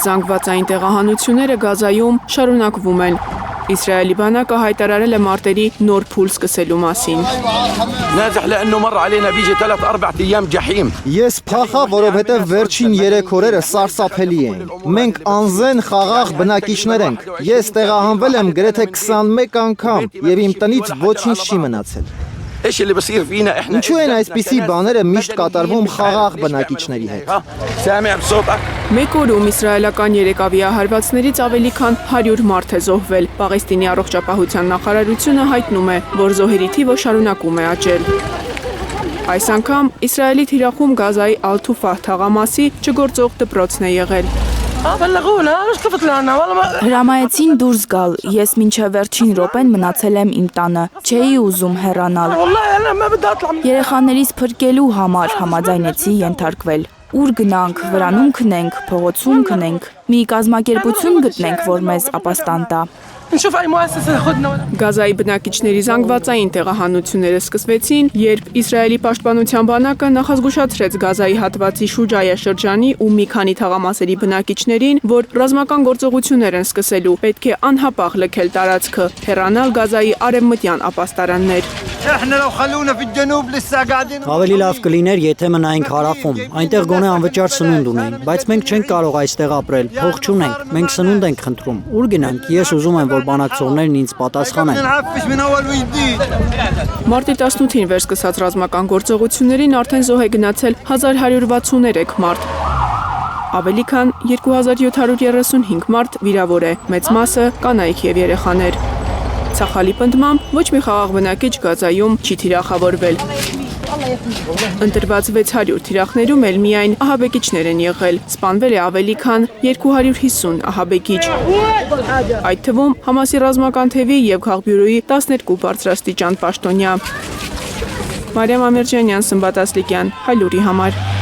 Զանգվածային տեղահանությունները Գազայում շարունակվում են։ Իսրայելի բանակը հայտարարել է մարտերի նոր փուլ սկսելու մասին։ Ես փախա, որովհետև վերջին 3 օրերը սարսափելի էին։ Մենք անզեն խաղաղ բնակիչներ ենք։ Ես տեղահանվել եմ գրեթե 21 անգամ եւ իմ տնից ոչինչ չի մնացել։ Ինչու են այսպիսի բաները միշտ կատարվում խաղաղ բնակիչների հետ։ Մեկ օրում իսրայելական երեկավիահարվածներից ավելի քան 100 մարդ է զոհվել։ Պաղեստինի առողջապահության նախարարությունը հայտնում է, որ զոհերի թիվը շարունակում է աճել։ Այս անգամ Իսրայելի թիրախում Գազայի Ալ-Թուֆահ թաղամասի չգործող դպրոցն է եղել։ Հրամայեցին դուրս գալ, ես մինչև վերջին րոպեն մնացել եմ իմ տանը, չէի ուզում հեռանալ։ Երեխաներից փրկելու համար համաձայնեցի ենթարկվել։ Ուր գնանք, վրանում քնենք, փողոցում քնենք, մի կազմակերպություն գտնենք, որ մեզ ապաստան տա։ Գազայի բնակիչների զանգվածային տեղահանությունները սկսվեցին, երբ Իսրայելի պաշտպանության բանակը նախազգուշացրեց Գազայի հատվածի Շուջայա շրջանի ու մի քանի թաղամասերի բնակիչներին, որ ռազմական գործողություններ են սկսելու, պետք է անհապաղ լքել տարածքը, հեռանալ Գազայի արևմտյան ապաստարաններ։ Ավելի լավ կլիներ, եթե մնայինք հարավում, այնտեղ գոնե անվճար սնունդ ունենք, բայց մենք չենք կարող այստեղ ապրել, փող չունենք, մենք սնունդ ենք խնդրում։ Ուր գնանք, ես ուզում եմ, որ բանակցողներն ինձ պատասխանեն։ Մարտի 18-ին վերսկսած ռազմական գործողություններին արդեն զոհ է գնացել 1163 մարդ։ Ավելի քան 2735 մարդ վիրավոր է, մեծ մասը կանայք եւ երեխաներ։ Ցախալի պնդմամբ ոչ մի խաղաղ բնակիչ Գազայում չի թիրախավորվել։ Ընտրված 600 թիրախներում էլ միայն ահաբեկիչներ են եղել, սպանվել է ավելի քան 250 ահաբեկիչ։ Այդ թվում Համասի ռազմական թևի եւ Քաղբյուրոյի 12 բարձրաստիճան պաշտոնյա։ Մարիամ Ամերջանյան, Սմբատ Ասլիկյան, Հայլուրի համար։